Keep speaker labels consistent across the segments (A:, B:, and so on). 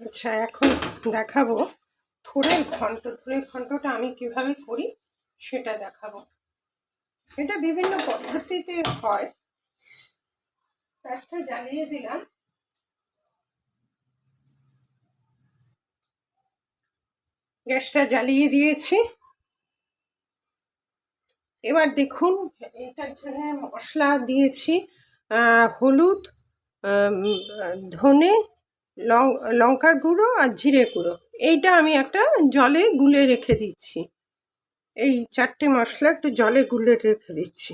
A: আচ্ছা, এখন দেখাবো থোড়ের ঘন্ট। থোড়ের ঘন্টটা আমি কিভাবে করি সেটা দেখাবো। এটা বিভিন্ন পদ্ধতিতে হয়। গ্যাসটা জ্বালিয়ে দিলাম। গ্যাসটা জ্বালিয়ে দিয়েছি। এবার দেখুন, এটার জন্য মশলা দিয়েছি হলুদ, ধনে, লঙ্কার গুঁড়ো আর জিরে গুঁড়ো। এইটা আমি একটা জলে গুলে রেখে দিচ্ছি। এই 4টে মশলা একটু জলে গুলে রেখে দিচ্ছি,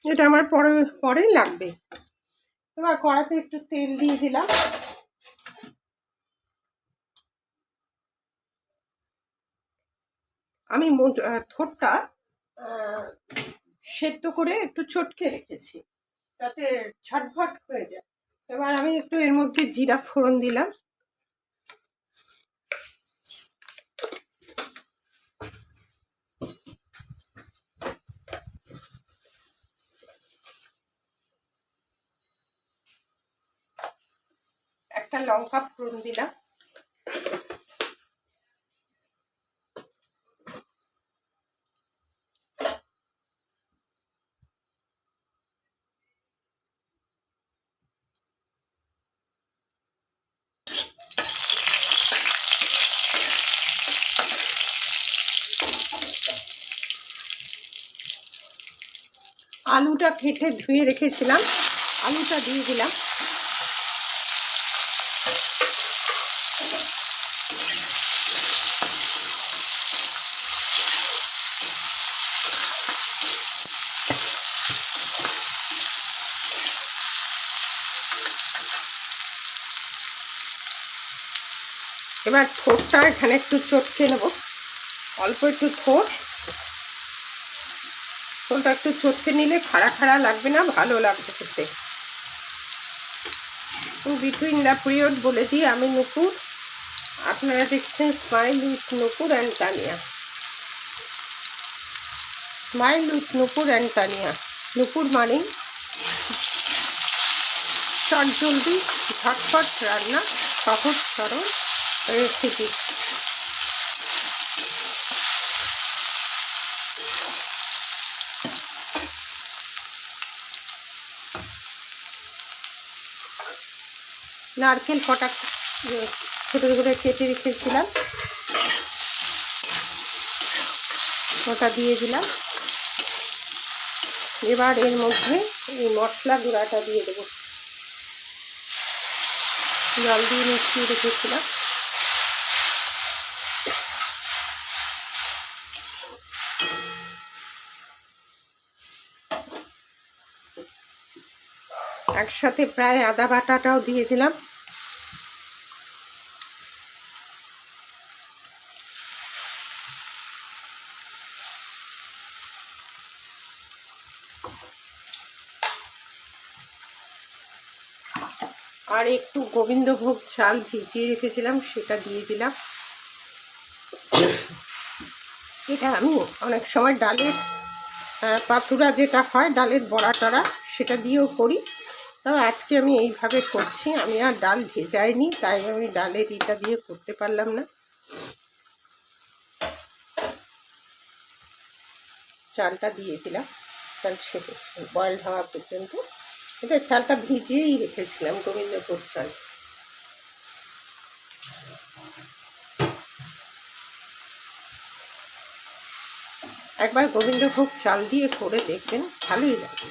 A: এটা আমার পরে পরে লাগবে। এবার কড়াতে একটু তেল দিয়ে দিলাম। আমি থোড়টা সেদ্ধ করে একটু চটকে রেখেছি যাতে ঝটফট হয়ে যায়। এবার আমি একটু এর মধ্যে জিরা ফোড়ন দিলাম। একটা লঙ্কা ফোড়ন দিলাম। আলুটা কেটে ধুয়ে রেখেছিলাম, আলুটা দিয়ে দিলাম। এবার থোড়টা এখানে একটু চটকে নেব, অল্প একটু থোড়টা একটু চটকে নিলে খাড়া খাড়া লাগবে না, ভালো লাগবে খেতে। টু বিটুইন দ্য পিরিয়ড বলে দিই, আমি নুপুর, আপনারা দেখছেন smile with Nupur and Tania. Smile with Nupur and Tania. Nupur মানেই চটজলদি ঝটপট রান্না, সহজ সরল রেসিপি। নারকেল কটা ছোটো করে কেটে রেখেছিলাম, ওটা দিয়ে দিলাম। এবার এর মধ্যে এই মশলা গুঁড়াটা দিয়ে দেবো, জল দিয়ে মিশিয়ে রেখেছিলাম। একসাথে প্রায় আদা বাটাটাও দিয়ে দিলাম। আর একটু গোবিন্দভোগ চাল ভিজিয়ে রেখেছিলাম, সেটা দিয়ে দিলাম। এটা আমি অনেক সময় ডালের পাতুরা যেটা হয়, ডালের বড়া টড়া, সেটা দিয়েও করি। তবে আজকে আমি এইভাবে করছি, আমি আর ডাল ভেজাইনি, তাই আমি ডালের এটা দিয়ে করতে পারলাম না। চালটা দিয়ে দিলাম, চাল সেদ্ধ বয়েল হওয়া পর্যন্ত। এটা চালটা ভিজিয়েই রেখেছিলাম, গোবিন্দভোগ চাল। একবার গোবিন্দভোগ চাল দিয়ে করে দেখবেন, ভালোই লাগবে।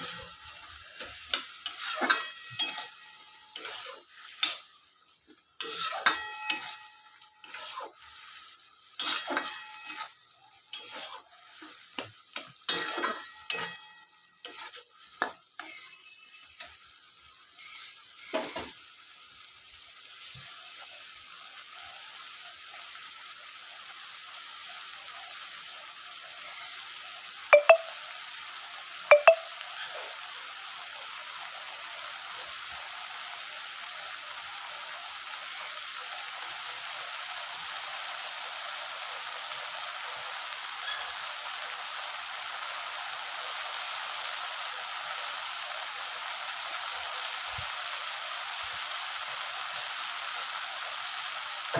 A: এর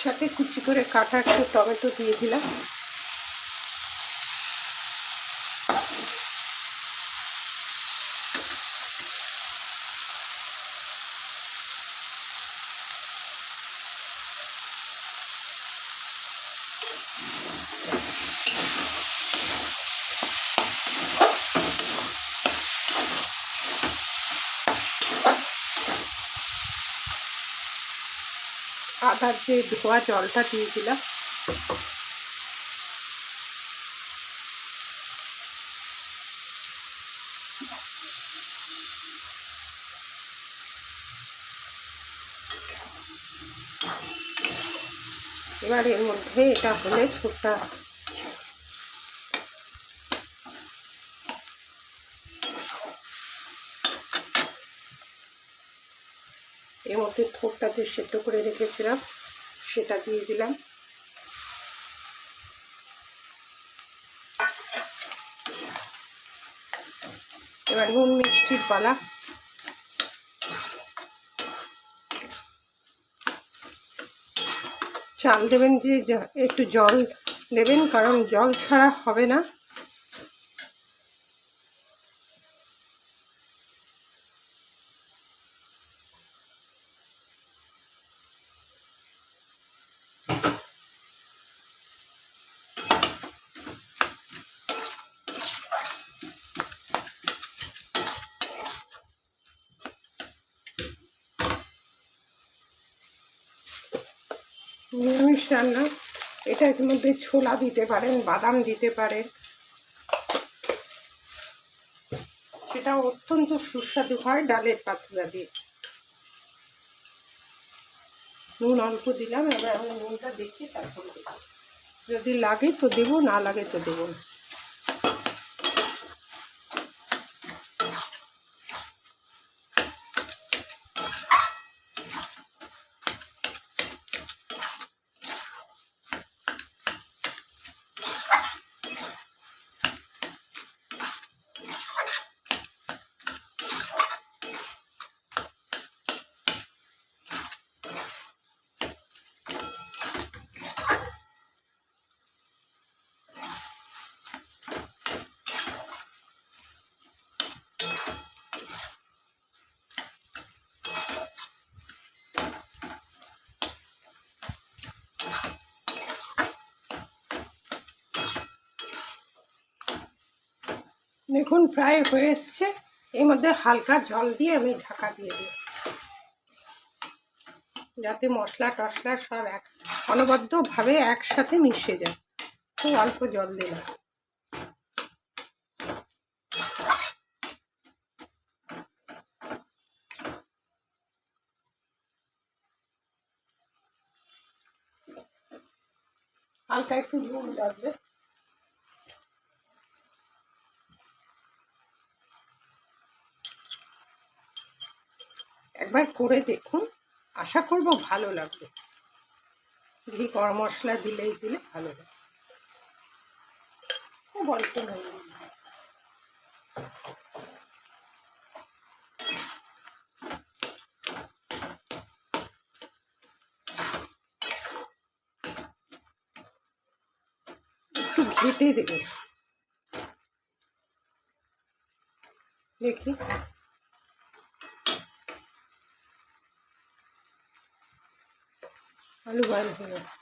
A: সাথে কুচি করে কাটা একটু টমেটো দিয়ে দিলাম। আদার যে ধোয়া জলটা দিয়ে দিলাম। এবার এর মধ্যে এটা হলে ছোটটা এর মধ্যে থোড়টা যে সেদ্ধ করে রেখেছিলাম সেটা দিয়ে দিলাম। এবার নুন মিষ্টির পালা। চাল দেবেন যে একটু জল দেবেন, কারণ জল ছাড়া হবে না। নিরামিষ রান্না, এটার মধ্যে ছোলা দিতে পারেন, বাদাম দিতে পারেন, সেটা অত্যন্ত সুস্বাদু হয় ডালের পাতুড়া দিয়ে। নুন অল্প দিলাম, এবার আমি নুনটা দেখি তারপর দেব। যদি লাগে তো দেবো, না লাগে তো দেবো না। দেখুন প্রায় হয়ে এসছে। এর মধ্যে হালকা জল দিয়ে আমি ঢাকা দিয়ে দিই, যাতে মশলা টশলা সব অনবদ্যভাবে একসাথে মিশে যায়। খুব অল্প জল দিলাম। হালকা একটু নুন লাগবে। একবার করে দেখুন, আশা করব ভালো লাগবে। ঘি গরম মশলা দিলে ভালো লাগে। খুব অল্প নুন একটু ঘেটে দেবে। দেখি আলু বয়েল হয়ে গেছে।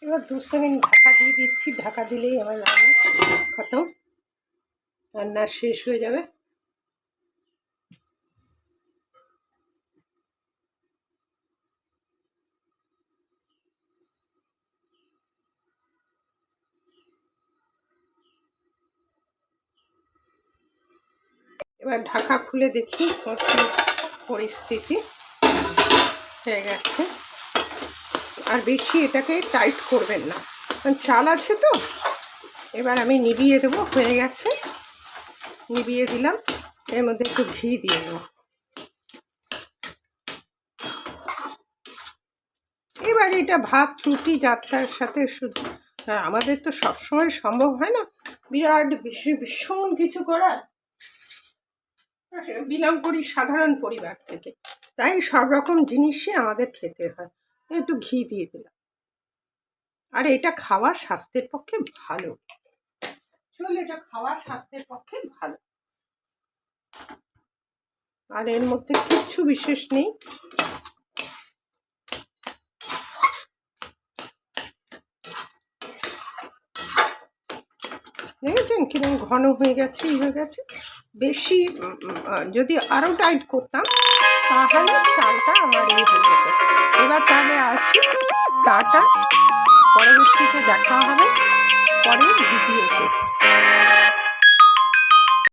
A: এবার 2 সেকেন্ড ঢাকা দিয়ে দিচ্ছি। ঢাকা দিলেই আমার রান্না খতম, রান্না শেষ হয়ে যাবে। এবার ঢাকা খুলে দেখি পরিস্থিতি হয়ে গেছে। আর বেশি এটাকে টাইট করবেন না, কারণ চাল আছে তো। এবার আমি নিভিয়ে দেবো, হয়ে গেছে, নিভিয়ে দিলাম। এর মধ্যে একটু ঘি দিয়ে দেবো। এবার এটা ভাত রুটি যাত্রার সাথে শুধু, আমাদের তো সবসময় সম্ভব হয় না বিরাট ভীষণ কিছু করার। বিলং করি সাধারণ পরিবার থেকে, তাই সব রকম জিনিসই আমাদের খেতে হয়। একটু ঘি দিয়ে দিলাম। আর এটা খাওয়া স্বাস্থ্যের পক্ষে ভালো, চল এটা খাওয়া স্বাস্থ্যের পক্ষে ভালো। আর এর মধ্যে কিচ্ছু বিশেষ নেই। দেখেছেন কিরকম ঘন হয়ে গেছে, হয়ে গেছে। বেশি যদি আরও টাইট করতাম তাহলে চালটা আমার হয়ে যেত। এবার তাহলে আসি, টাটা, পরবর্তীতে দেখা।